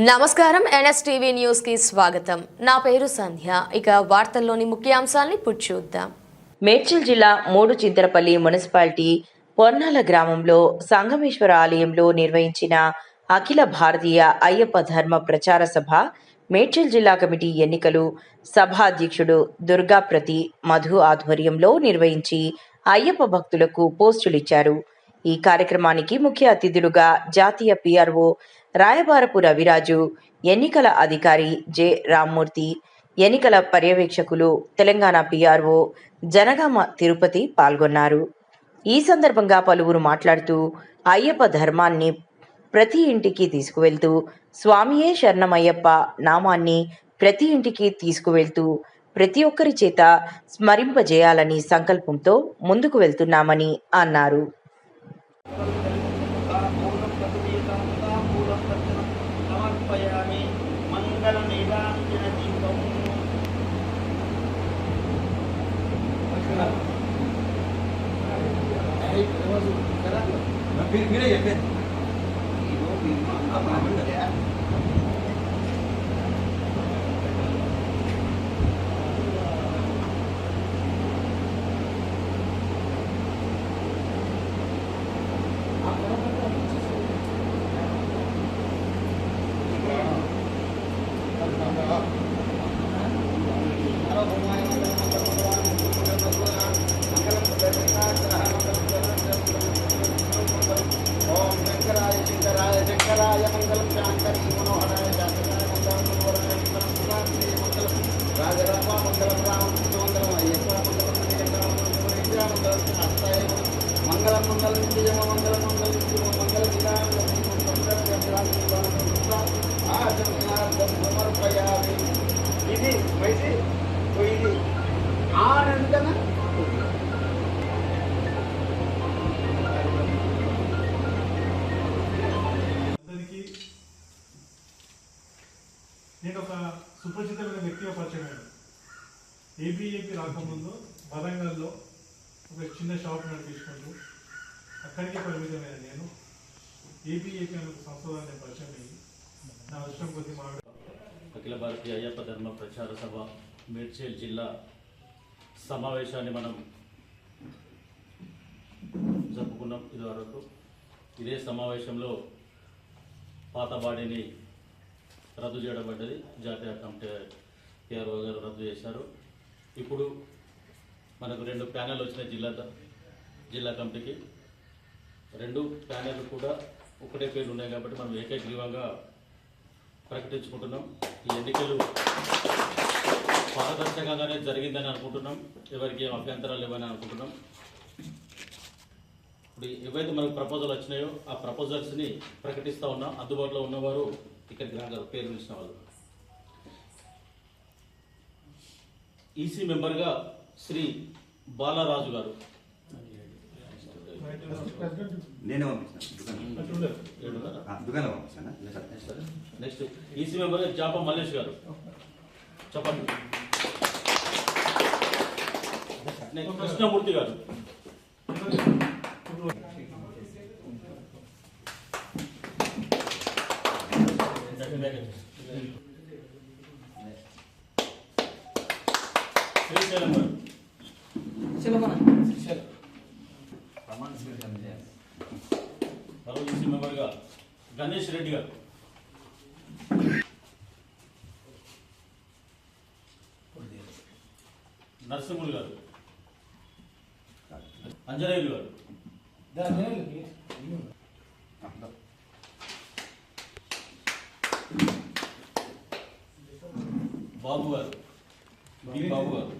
నమస్కారం NSTV news కి స్వాగతం. నా పేరు సంధ్య. ఇక వార్తల్లోని ముఖ్యాంశాలను ఇప్పుడు చూద్దాం. మేడ్చల్ జిల్లా మూడుచింతలపల్లి మున్సిపాలిటీ పొర్నాల గ్రామంలో సంగమేశ్వర ఆలయంలో నిర్వహించిన అఖిల భారతీయ అయ్యప్ప ధర్మ ప్రచార సభ, మేడ్చల్ జిల్లా కమిటీ ఎన్నికలు సభాధ్యక్షుడు దుర్గాప్రతి మధు ఆధ్వర్యంలో నిర్వహించి అయ్యప్ప భక్తులకు పోస్టులిచ్చారు. ఈ కార్యక్రమానికి ముఖ్య అతిథులుగా జాతీయ పిఆర్ఓ రాయబారపు రవిరాజు, ఎన్నికల అధికారి జె రామ్మూర్తి, ఎన్నికల పర్యవేక్షకులు తెలంగాణ పిఆర్ఓ జనగామ తిరుపతి పాల్గొన్నారు. ఈ సందర్భంగా పలువురు మాట్లాడుతూ అయ్యప్ప ధర్మాన్ని ప్రతి ఇంటికి తీసుకువెళ్తూ స్వామియే శరణమయ్యప్ప నామాన్ని ప్రతి ఇంటికి తీసుకువెళ్తూ ప్రతి ఒక్కరి చేత స్మరింపజేయాలని సంకల్పంతో ముందుకు వెళ్తున్నామని అన్నారు. ఇది వైసి ఇది ఆనందన నేను ఒక సుపరిచితమైన వ్యక్తిగా పరిచయం. ఏబీఏపీ రాకముందు వరంగల్లో ఒక చిన్న షాప్ నడిపించుకుంటూ అక్కడికే పరిమితమైన నేను ఏబీఏపీ అనే ఒక సంస్థ పరిచయం అయ్యి నా అవసరం కొద్ది అఖిల భారతీయ అయ్యప్ప ధర్మ ప్రచార సభ మేడ్చల్ జిల్లా సమావేశాన్ని మనం జరుపుకున్నాం. ఇదివరకు ఇదే సమావేశంలో పాత బాడీని రద్దు చేయబడ్డది. జాతీయ కమిటీ పిఆర్ఓ గారు రద్దు చేశారు. ఇప్పుడు మనకు 2 ప్యానెల్ వచ్చినాయి జిల్లా కమిటీకి. 2 ప్యానెల్ కూడా ఒకటే పేర్లు ఉన్నాయి కాబట్టి మనం ఏకగ్రీవంగా ప్రకటించుకుంటున్నాం. ఈ ఎన్నికలు పారదర్శకంగానే జరిగిందని అనుకుంటున్నాం. ఎవరికి ఏం అభ్యంతరాలు లేవని అనుకుంటున్నాం. ఇప్పుడు ఏవైతే మనకు ప్రపోజల్ వచ్చినాయో ఆ ప్రపోజల్స్ని ప్రకటిస్తూ ఉన్నాం. అందుబాటులో ఉన్నవారు ఇక్కడికి రాగారు, పేరు ఇచ్చిన వాళ్ళు. ఈసీ మెంబర్గా శ్రీ బాలరాజు గారు. నెక్స్ట్ ఈసీ మెంబర్ జాప మల్లేష్ గారు. చెప్పండి. నెక్స్ట్ కృష్ణమూర్తి గారు. శ్రీశైలం గారు. మరో ఈసీ మెంబర్గా గణేష్ రెడ్డి గారు. నరసింహులు గారు. అంజనేయులు గారు. బాబు గారు. బాబు గారు.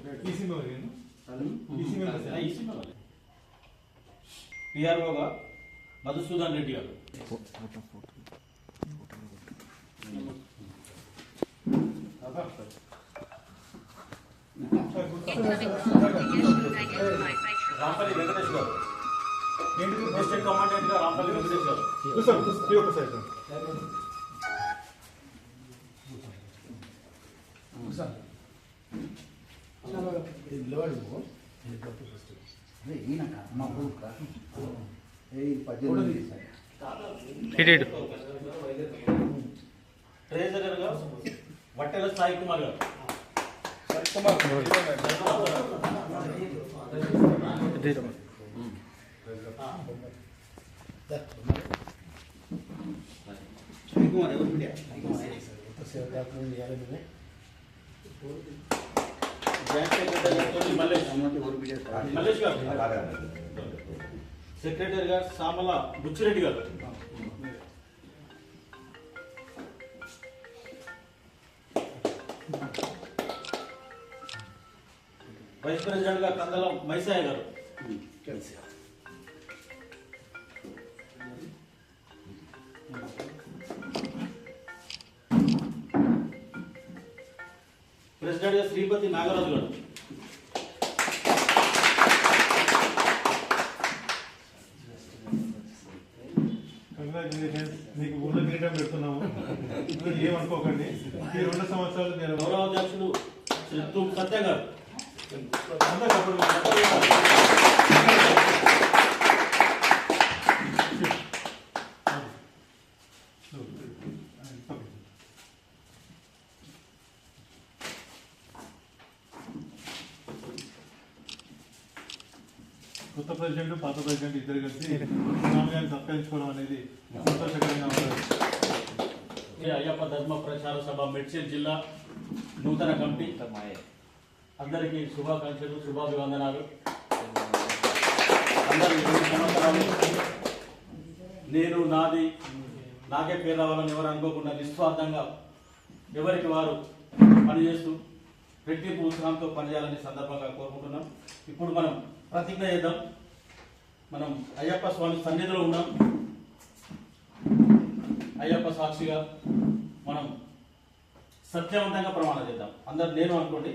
పిఆర్ఓగా మధుసూదన్ రెడ్డి గారు. రాంపల్లి వెంకటేష్ గారు. డిస్ట్రిక్ట్ కమాండెంట్ గా రాంపల్లి వెంకటేష్ గారు. ట్రెజరర్గా వట్టెల సాయి కుమార్ గారు. మల్లేష్ గారు. సెక్రటరీ గారు సామల బుచ్చిరెడ్డి గారు. వైస్ ప్రెసిడెంట్ గా కందలం మైసాయి గారు. ప్రెసిడెంట్ గా శ్రీపతి నాగరాజు గారు. కంగ్రాచులేషన్స్, మీకు ఊళ్ళో కిరీటం పెడుతున్నాము, ఏమనుకోకండి. ఈ 2 సంవత్సరాలు నేను గౌరవ అధ్యక్షులు శ్రీ తుమ్ సత్య గారు. అందరూ సపోర్ట్ కొత్త ప్రెసిడెంట్ పాత ప్రెసిడెంట్ ఇద్దరు కలిసి స్వామిగారిని సత్కరించుకోవడం అనేది సంతోషకరంగా ఉంటుంది. శ్రీ అయ్యప్ప ధర్మ ప్రచార సభ మేడ్చల్ జిల్లా నూతన కమిటీ అందరికీ శుభాకాంక్షలు, శుభాభివందనాలు. అందరూ 2 సంవత్సరాలు నేను నాది నాకే పేరు రావాలని ఎవరు అనుకోకుండా నిస్వార్థంగా ఎవరికి వారు పనిచేస్తూ రెట్టింపు ఉత్సాహంతో పనిచేయాలని సందర్భంగా కోరుకుంటున్నాం. ఇప్పుడు మనం ప్రతిజ్ఞ చేద్దాం. మనం అయ్యప్ప స్వామి సన్నిధిలో ఉన్నాం. అయ్యప్ప సాక్షిగా మనం సత్యవంతంగా ప్రమాణం చేద్దాం. అందరు నేను అనుకోండి,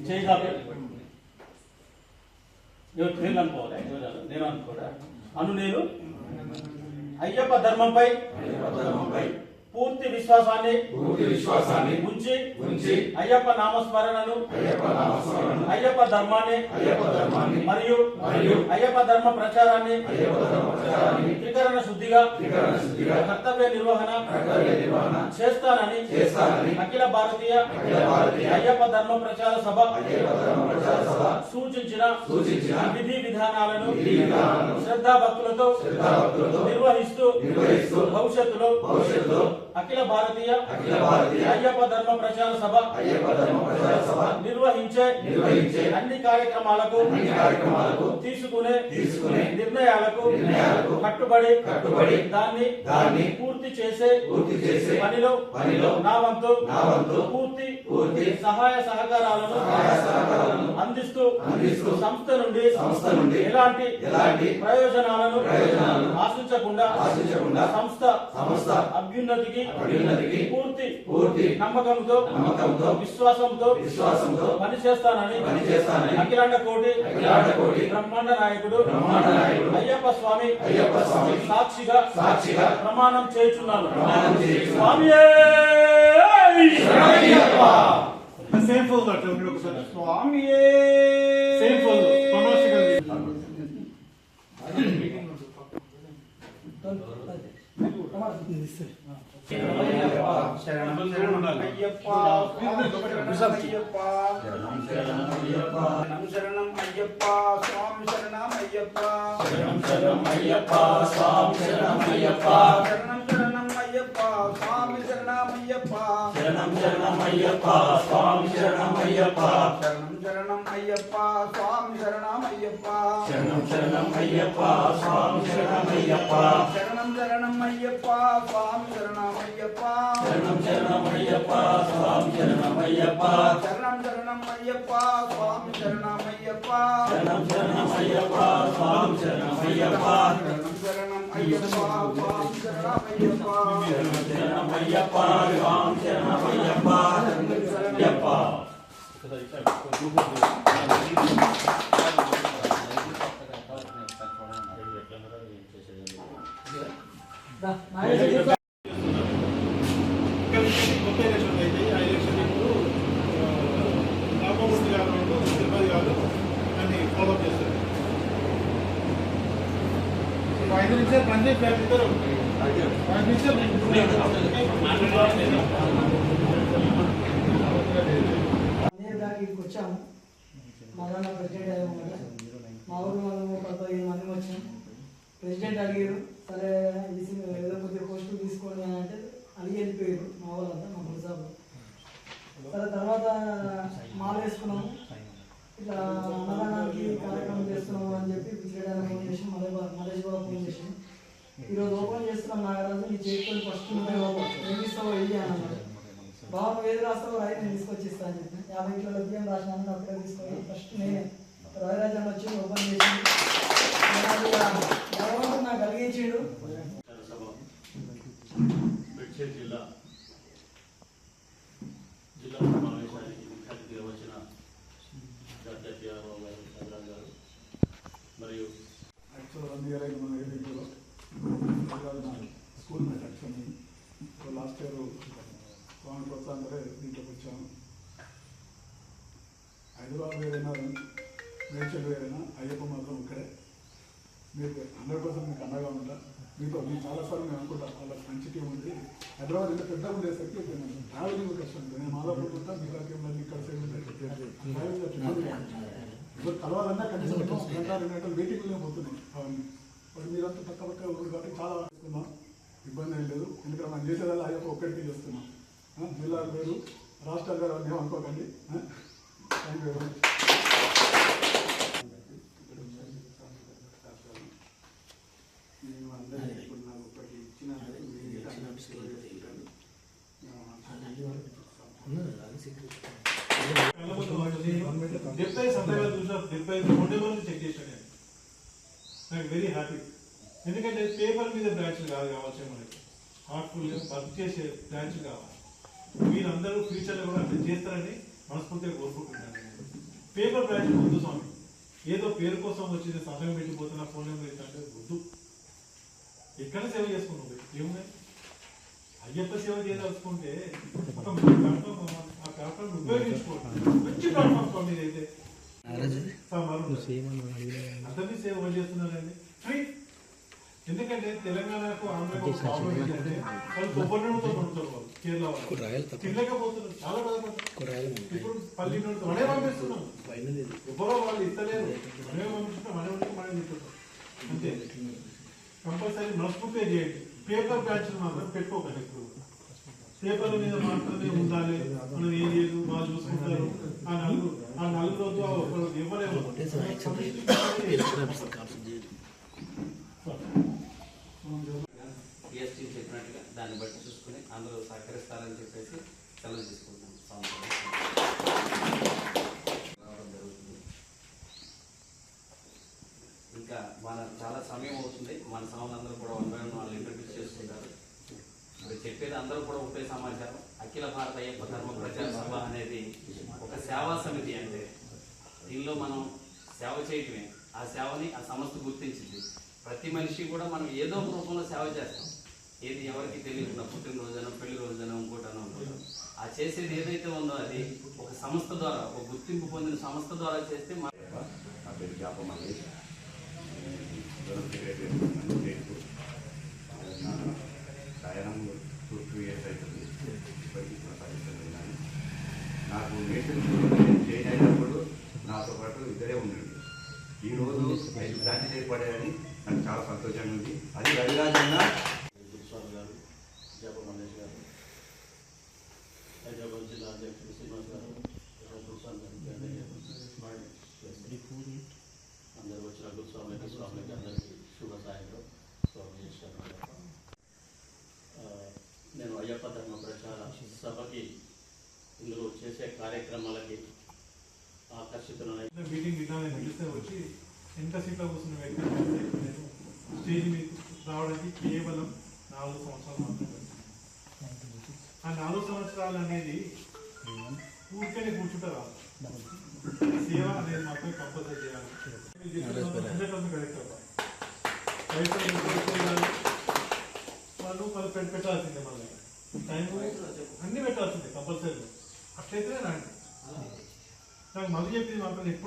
చేయి కాపీ ఎవరు పేర్లు అనుకోవాలి, నేను అనుకోరా అను. నేను అయ్యప్ప ధర్మంపై పూర్తి విశ్వాసాన్ని ఉంచి అయ్యప్ప నామస్మరణను అయ్యప్ప ధర్మాన్ని మరియు అయ్యప్ప ధర్మ ప్రచారాన్ని త్రికరణ శుద్ధిగా కర్తవ్య నిర్వహణ చేస్తానని అఖిల భారతీయ అయ్యప్ప ధర్మ ప్రచార సభ సూచించిన విధి విధానాలను శ్రద్ధాభక్తులతో నిర్వహిస్తూ భవిష్యత్తులో అఖిల భారతీయ అయ్యప్ప ధర్మ ప్రచార సభ నిర్వహించే అన్ని కార్యక్రమాలకు తీసుకునే నిర్ణయాలకు కట్టుబడి దాన్ని పూర్తి చేసే పనిలో నా వంతు పూర్తి సహాయ సహకారాలను అందిస్తూ సంస్థ నుండి ఎలాంటి ప్రయోజనాలను ఆశించకుండా సంస్థ అభ్యున్నతికి పూర్తి నమ్మకంతో విశ్వాసంతో పనిచేస్తానని అఖిలాండ కోటి బ్రహ్మాండ నాయకుడు అయ్యప్ప స్వామి సాక్షిగా ప్రమాణం చేయుచున్నాను. స్వామి సేమ్ ఫోన్ ఒకసారి స్వామి సేమ్ ఫోన్ శరణం శరణం అయ్యప్ప శరణం అయ్యప్ప స్వామి శరణం అయ్యప్ప శరణం శరణం అయ్యప్ప స్వామి శరణం అయ్యప్ప శరణం శరణం అయ్యప్ప స్వామి శరణం అయ్యప్ప శరణం శరణం అయ్యప్ప స్వామి శరణం అయ్యప్ప శరణం శరణం అయ్యప్ప స్వామి శరణం అయ్యప్ప శరణం శరణం అయ్యప్ప స్వామి శరణం అయ్యప్ప శరణం శరణం అయ్యప్ప స్వామి శరణం అయ్యప్ప శరణం శరణం అయ్యప్ప స్వామి శరణం అయ్యప్ప శరణం శరణం అయ్యప్ప స్వామి శరణం అయ్యప్ప శరణం శరణం అయ్యప్ప స్వామి శరణం అయ్యప్ప శరణం శరణం అయ్యప్ప స్వామి శరణం అయ్యప్ప శరణం శరణం అయ్యప్ప స్వామి శరణం అయ్యప్ప అయ్యప్ప కొత్త ఎలక్షన్ అయితే ఆ ఎలక్షన్ ఇప్పుడు రామమూర్తి గారు తిరుపతి గారు దాన్ని ఫాలోఅప్ చేస్తారు. 5 నిమిషాలు పనిచేసి ఇద్దరు నేను దానికి వచ్చాము మళ్ళా ప్రెసిడెంట్ అయ్యాము. మా ఊరు మనం ఒక 15 మంది వచ్చాం. ప్రెసిడెంట్ అడిగారు, సరే ఏదో కొద్దిగా పోస్టులు తీసుకోండి అని అంటే అడిగి వెళ్ళిపోయారు మా వాళ్ళంతా, మా గురుసాబు. సరే తర్వాత మాల వేసుకున్నాము, ఇట్లా అన్నదానానికి కార్యక్రమం చేస్తున్నాము అని చెప్పి ప్రెసిడెంట్ ఫోన్ చేసి మలేష్ బాబు ఫోన్ చేసి ఈరోజు ఓపెన్ చేస్తున్నాం నాగరాజు, నీ చేతితో ఫస్ట్ ఏమి ఇస్తావో వెళ్ళి అన్నారు. బాబు నువ్వు ఏది రాస్తావో రాయి, నేను తీసుకొచ్చి ఇస్తాను అని చెప్పి 50 కిలోల బియ్యం రాసినాను. అక్కడే తీసుకొని ఫస్ట్ నేనే రాయరాజన్ వచ్చి ఓపెన్ చేసి భగవంతుడు నాకు కలిగించాడు. మేడ్చల్ జిల్లా సమావేశానికి ముఖ్య అతిథిగా వచ్చిన డాక్టర్ టిఆర్ఓ గారు, చంద్రన్ గారు మరియు యాక్చువల్ మన ఏపీలో school mate actually last year Swami ప్రోత్సాహంతో దీంట్లోకి వచ్చాము. హైదరాబాద్ వేరైనా మేడ్చల్ వేరైనా అయ్యప్ప మాత్రం ఇక్కడే మీకు 100% మీకు అండగా ఉంటా. మీకు చాలాసార్లు మేము అనుకుంటాం వాళ్ళకి మంచి టీం ఉంది. హైదరాబాద్ ఎంత పెద్దగా ఉండేసరికి ట్రావెలింగ్ కష్టం ఉంటుంది. నేను మాదాపూర్ ఉంటా, మీకు కేవలం ఇక్కడ సైడ్ ఉంటాయి. ఇప్పుడు కలవాలన్నా కనీసం 1 గంట 2 గంటలు వెయిటింగ్లో పోతున్నాయి అవన్నీ. బట్ మీరంతా పక్క పక్క ఊరు కాబట్టి చాలా వేసుకున్నాం, ఇబ్బంది ఏం లేదు. ఎందుకంటే మనం చేసేదాన్ని అయ్యప్ప ఒక్కడికి చేస్తున్నాం. జిల్లాలు వేరు, రాష్ట్రాలు వేరు అని అనుకోకండి. Thank you very much. నేను అందరికీ ఇప్పుడు నాకు ఒకటి ఇచ్చిన చెక్ చేశాను. నాకు వెరీ హ్యాపీ. ఎందుకంటే పేపర్ మీద బ్రాంచ్లు కాదు కావాల్సి మనకి, హార్ట్ఫుల్గా వర్క్ చేసే బ్రాంచ్లు కావాలి. మీరందరూ ఫ్యూచర్లో కూడా అట్లా చేస్తారని మనస్ఫూర్తిగా కోరుకుంటున్నాను. పేపర్ బ్రాంచ్ వద్దు స్వామి, ఏదో పేరు కోసం వచ్చింది సమయం పెట్టిపోతున్నా, ఫోన్ నెంబర్ ఇస్తుంటే వద్దు. ఎక్కడ సేవ చేసుకున్నావు ఏమున్నాయి? అయ్యప్ప సేవ చేయదలుచుకుంటే ఒక ఆ ప్లాట్ఫామ్ ఉపయోగించుకోండి. మంచి ప్లాట్ఫామ్ స్వామి ఇదైతే. అందరినీ సేవ చేస్తున్నారండి ఫ్రీ. ఎందుకంటే తెలంగాణకు ఆంధ్రకు ప్రాబ్లం ఏంటంటే వాళ్ళు కొబ్బరి నూనెతో పండుతారు, వాళ్ళు కేరళ వాళ్ళు తినలేకపోతున్నారు, చాలా బాధపడతారు. ఇప్పుడు పల్లి నూనెతో మనే పంపిస్తున్నాం, కొబ్బరి వాళ్ళు ఇస్తలేరు, మనమే పంపిస్తున్నాం, మనే ఉంటే మనే తింటున్నాం. అంతే. కంపల్సరీ మనస్ఫూర్తిగా చేయండి. పేపర్ బ్యాచ్లు మాత్రం పెట్టుకోకండి. ఇప్పుడు పేపర్ల మీద మాత్రమే ఉండాలి, మనం ఏం లేదు వాళ్ళు చూసుకుంటారు. ఆ నలుగురు ఒకరు ఇవ్వలేము. టీఎస్టీ చెప్పినట్టుగా దాన్ని బట్టి చూసుకుని అందరూ సహకరిస్తారని చెప్పేసి సెలవు తీసుకుంటాం. రావడం జరుగుతుంది. ఇంకా మన చాలా సమయం అవుతుంది. మన సమానందరూ కూడా 1 by 1 వాళ్ళు ఇంట్రడ్యూస్ చేసుకుంటారు. మరి చెప్పేది అందరూ కూడా ఒకే సమాచారం. అఖిల భారత అయ్యప్ప ధర్మ ప్రచార సభ అనేది ఒక సేవా సమితి. అంటే దీనిలో మనం సేవ చేయటమే, ఆ సేవని ఆ సంస్థ గుర్తించింది. ప్రతి మనిషి కూడా మనం ఏదో ఒక రూపంలో సేవ చేస్తాం. ఏది ఎవరికి తెలియకుండా పుట్టినరోజునో పెళ్లి రోజునో ఇంకోటనో ఉంటాం. ఆ చేసేది ఏదైతే ఉందో అది ఒక సంస్థ ద్వారా, ఒక గుర్తింపు పొందిన సంస్థ ద్వారా చేస్తే నా పేరు జాప మల్లేష్, సెక్రటరీ నా ప్రయాణం 2 years అవుతుంది. ఇప్పటికీ కొనసాగిస్తున్నాను. నాకు నేషనల్ చేంజ్ అయినప్పుడు నాతో పాటు ఇద్దరే ఉండండి. ఈరోజు 5 బ్రాంచెస్ ఏర్పడాయని నాకు చాలా సంతోషంగా ఉంది. అది రవిరాజన్న గురుస్వామి గారు, జాప మల్లేష్ గారు, హైదరాబాద్ జిల్లా అధ్యక్షుడు శ్రీనివాస్ గారు, గురుస్వామి గారు, అందరూ వచ్చిన గురుస్వామి స్వామికి అందరికీ శుభ సాయంత్రం. స్వామి నేను అయ్యప్ప ధర్మ ప్రచార సభకి ఇందులో చేసే కార్యక్రమాలకి ఆకర్షితులై మీటింగ్ విధానం తెలిస్తే వచ్చి ఎంత సీట్లో కూర్చున్న వ్యక్తి నేను స్టేజ్ మీద రావడానికి కేవలం 4 సంవత్సరాలు మాత్రమే. ఆ 4 సంవత్సరాలు అనేది ఊరికే కూర్చుంటే రాదు. సేవ అనేది మాత్రం కంపల్సరీ చేయాలి. 100% కరెక్ట్ అవ్వాలి. వాళ్ళు పెట్టాల్సిందే, మళ్ళీ టైం అన్నీ పెట్టాల్సిందే కంపల్సరీ. అట్లయితే రండి. నాకు మళ్ళీ చెప్పింది మాత్రం ఎప్పుడు